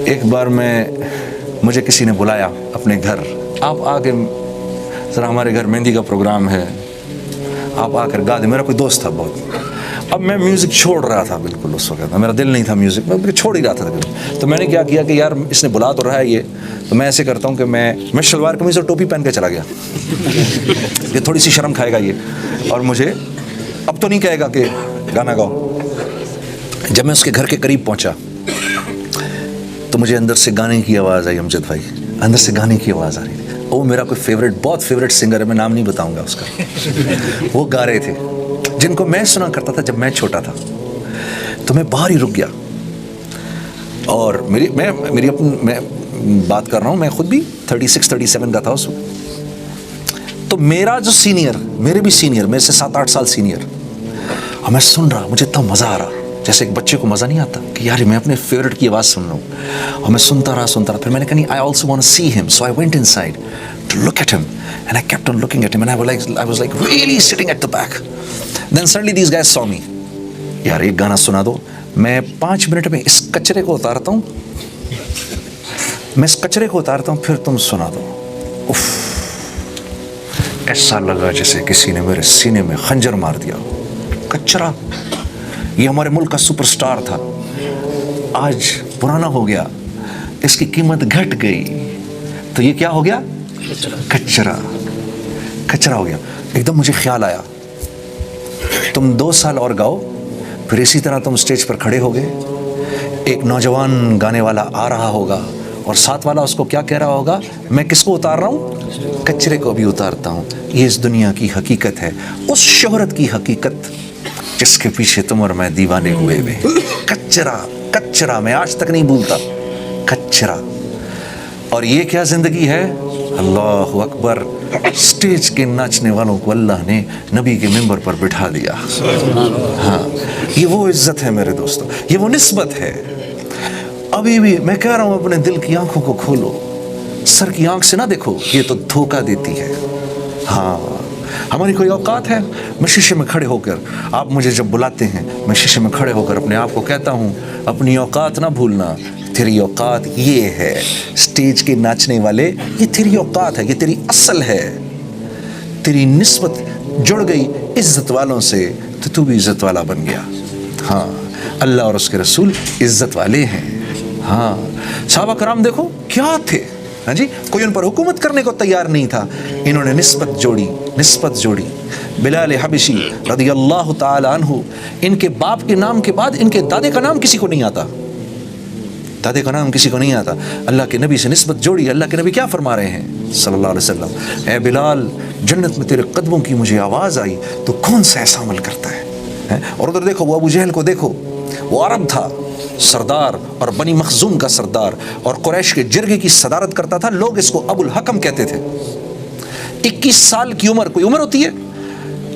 एक बार मुझे किसी ने बुलाया अपने घर, आप आके ज़रा हमारे घर मेहंदी का प्रोग्राम है, आप आकर गा दे। मेरा कोई दोस्त था बहुत। अब मैं म्यूज़िक छोड़ रहा था बिल्कुल, उस वक्त मेरा दिल नहीं था म्यूज़िक में, छोड़ ही रहा था तकरीबन। तो मैंने क्या किया कि यार इसने बुला तो रहा है ये, तो मैं ऐसे करता हूँ कि मैं शलवार कमीज़ और टोपी पहन के चला गया। ये थोड़ी सी शर्म खाएगा ये, और मुझे अब तो नहीं कहेगा कि गाना गाओ। जब मैं उसके घर के करीब पहुँचा तो मुझे अंदर से गाने की आवाज़ आई। अमजद भाई, अंदर से गाने की आवाज़ आ रही थी। वो मेरा कोई फेवरेट, बहुत फेवरेट सिंगर है, मैं नाम नहीं बताऊंगा उसका। वो गा रहे थे जिनको मैं सुना करता था जब मैं छोटा था। तो मैं बाहर ही रुक गया, और मैं बात कर रहा हूँ, मैं खुद भी 36-37 का था उस वक्त। तो मेरा जो सीनियर, मेरे से 7-8 साल सीनियर, और मैं सुन रहा, मुझे इतना मज़ा आ रहा जैसे एक बच्चे को मज़ा नहीं आता कि यार मैं अपने फेवरेट की आवाज़ सुन रहा हूँ। और मैं सुनता रहा। फिर मैंने कहा नहीं, I also want to see him, so I went inside to look at him, and I kept on looking at him, and I was like really sitting at the back. Then suddenly these guys saw me. यार एक गाना सुना दो। मैं 5 minute में इस कचरे को उतारता हूँ, फिर तुम सुना दो। उफ, ऐसा लगा जैसे किसी ने मेरे सीने में खंजर मार दिया। कचरा, ये हमारे मुल्क का सुपरस्टार था, आज पुराना हो गया, इसकी कीमत घट गई, तो ये क्या हो गया? कचरा हो गया। एकदम मुझे ख्याल आया, तुम 2 साल और गाओ, फिर इसी तरह तुम स्टेज पर खड़े होगे, एक नौजवान गाने वाला आ रहा होगा, और साथ वाला उसको क्या कह रहा होगा? मैं किसको उतार रहा हूँ? कचरे को भी उतारता हूँ। ये इस दुनिया की हकीकत है, उस शोहरत की हकीकत जिसके पीछे तुम और मैं दीवाने हुए वे। कचरा मैं आज तक नहीं भूलता, कचरा। और ये क्या जिंदगी है? अल्लाहु अकबर। स्टेज के नाचने वालों को अल्लाह ने नबी के मिंबर पर बिठा दिया। हाँ, ये वो इज्जत है मेरे दोस्तों, ये वो निस्बत है। अभी भी मैं कह रहा हूँ, अपने दिल की आंखों को खोलो, सर की आंख से ना देखो, ये तो धोखा देती है। हाँ, हमारी कोई औकात है? मैं शीशे में खड़े होकर, आप मुझे जब बुलाते हैं, मैं शीशे में खड़े होकर अपने आप को कहता हूँ, अपनी औकात ना भूलना, तेरी औकात ये है। स्टेज के नाचने वाले, ये तेरी औकात है, ये तेरी असल है। तेरी निस्बत जुड़ गई इज्जत वालों से, तो तू भी इज्जत वाला बन गया। हाँ, अल्लाह और उसके रसूल इज्जत वाले हैं। हाँ, सहाबा कराम देखो क्या थे। हाँ जी, कोई उन पर हुकूमत करने को तैयार नहीं था, इन्होंने निस्बत जोड़ी। बिलाल हबशी रदियल्लाहु ताला अन्हु, इनके बाप के नाम के बाद इनके दादे का नाम किसी को नहीं आता। अल्लाह के नबी से निस्बत जोड़ी। अल्लाह के नबी क्या फरमा रहे हैं सल्लल्लाहु अलैहि वसल्लम? ए बिलाल, जन्नत में तेरे कदमों की मुझे आवाज़ आई, तो कौन सा ऐसा अमल करता है? और उधर देखो, वो अबू जहल को देखो, वो अरब था, सरदार, और बनी मखजूम का सरदार, और कुरैश के जिरगे की सदारत करता था। लोग इसको अबुल हकम कहते थे। 21 साल की उम्र, कोई उम्र होती है?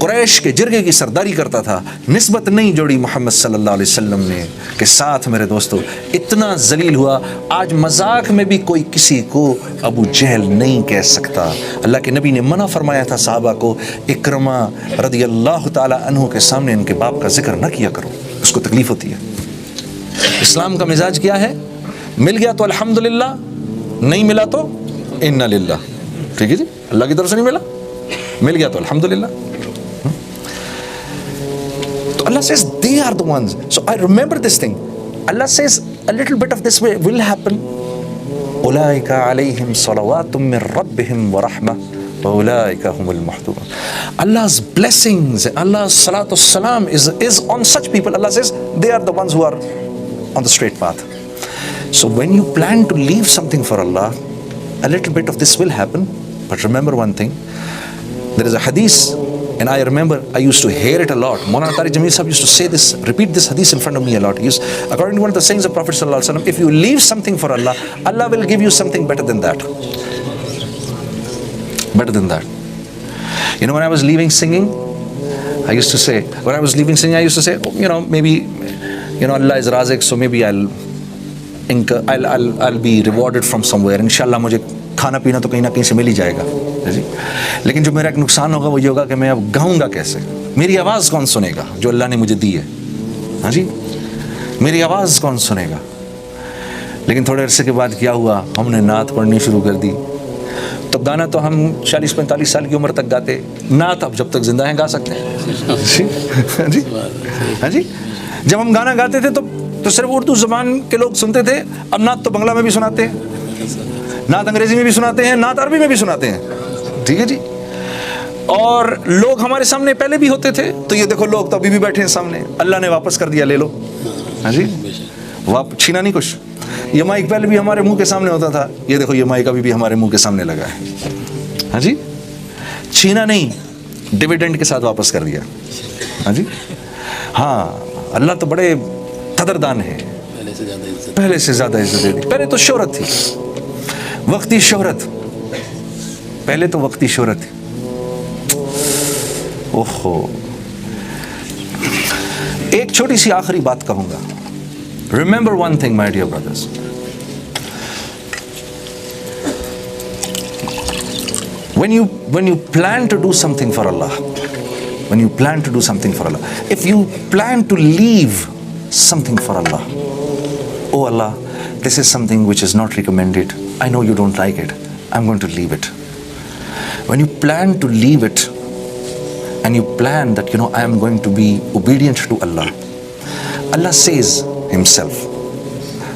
कुरैश के जिरगे की सरदारी करता था। निस्बत नहीं जोड़ी मोहम्मद सल्लल्लाहु अलैहि वसल्लम ने के साथ। मेरे दोस्तों, इतना जलील हुआ, आज मजाक में भी कोई किसी को अबू जहल नहीं कह सकता। अल्लाह के नबी ने मना फरमाया था साहबा को, इकरमा रदियल्लाहु ताला अन्हु के सामने इनके बाप का जिक्र न किया करो, उसको तकलीफ होती है। इस्लाम का मिजाज क्या है? मिल गया तो अल्हम्दुलिल्लाह, नहीं मिला तो इन्ना लिल्लाह। ठीक है जी, अल्लाह की तरफ से नहीं मिला, मिल गया तो अल्हम्दुलिल्लाह। तो अल्लाह says they are the ones. So I remember this thing. Allah says a little bit of this will happen. Ulaika alayhim salawatun min rabbihim wa rahmah wa ulaika humul muhtadun. Allah's blessings, Allah's salatu salam is on such people. Allah says they are the ones who are on the straight path. So when you plan to leave something for Allah, a little bit of this will happen. But remember one thing, there is a hadith, and I remember I used to hear it a lot. Maulana Tariq Jameel Sahib used to say this, repeat this hadith in front of me a lot. According to one of the sayings of Prophet sallallahu alaihi wasallam, if you leave something for Allah, Allah will give you something better than that. Better than that. You know, when I was leaving singing, I used to say, oh, maybe, Allah is Razik, so maybe I'll be rewarded from somewhere. Inshallah, मुझे खाना पीना तो कहीं ना कहीं से मिल ही जाएगा जी। लेकिन जो मेरा एक नुकसान होगा वो ये होगा कि मैं अब गाऊंगा कैसे? मेरी आवाज़ कौन सुनेगा जो अल्लाह ने मुझे दी है? हाँ जी, मेरी आवाज़ कौन सुनेगा? लेकिन थोड़े अरसे के बाद क्या हुआ, हमने नात पढ़नी शुरू कर दी। तो गाना तो हम 40-45 साल की उम्र तक गाते, नात अब जब तक जिंदा हैं गा सकते हैं। जी हाँ जी। जब हम गाना गाते थे तो सिर्फ उर्दू ज़बान के लोग सुनते थे, अब नात तो बंगला में भी सुनाते हैं, नात अंग्रेज़ी में भी सुनाते हैं, नात अरबी में भी सुनाते हैं। ठीक है जी। और लोग हमारे सामने पहले भी होते थे, तो ये देखो लोग तो अभी भी बैठे हैं सामने, अल्लाह ने वापस कर दिया, ले लो। हाँ जी, छीना नहीं कुछ। ये माइक पहले भी हमारे मुंह के सामने होता था, ये देखो ये माइक अभी भी हमारे मुंह के सामने लगा है। हाँ जी, छीना नहीं, डिविडेंड के साथ वापस कर दिया। हाँ जी, हाँ, अल्लाह तो बड़े कदरदान है, पहले से ज़्यादा इज्जत दे दी। पहले तो शोहरत थी, वक्ती शोहरत, पहले तो वक्ती शोहरत थी। ओहो, एक छोटी सी आखिरी बात कहूंगा। Remember one thing, my dear brothers. When you plan to do something for Allah, if you plan to leave something for Allah, oh Allah, this is something which is not recommended. I know you don't like it. I'm going to leave it. When you plan to leave it, and you plan that, I am going to be obedient to Allah, Allah says Himself,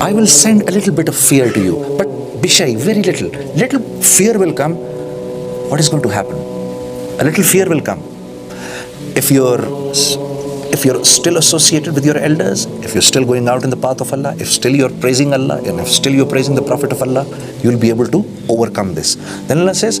I will send a little bit of fear to you, but bishay, very little fear will come. What is going to happen? A little fear will come. If you're still associated with your elders, if you're still going out in the path of Allah, if still you're praising Allah, and if still you're praising the Prophet of Allah, you'll be able to overcome this. Then Allah says,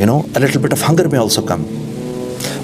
a little bit of hunger may also come.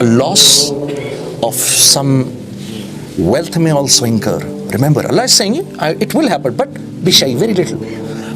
a loss of some wealth may also incur. Remember, Allah is saying it will happen, but be shy, very little.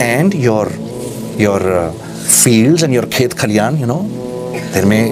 and your fields and your khet khaliyan,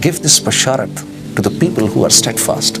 give this basharat to the people who are steadfast.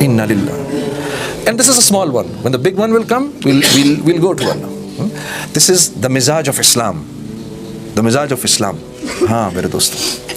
Inna lillah. And this is a small one. When the big one will come, we'll go to Allah. This is the mizaj of Islam. The mizaj of Islam. हाँ मेरे दोस्तों,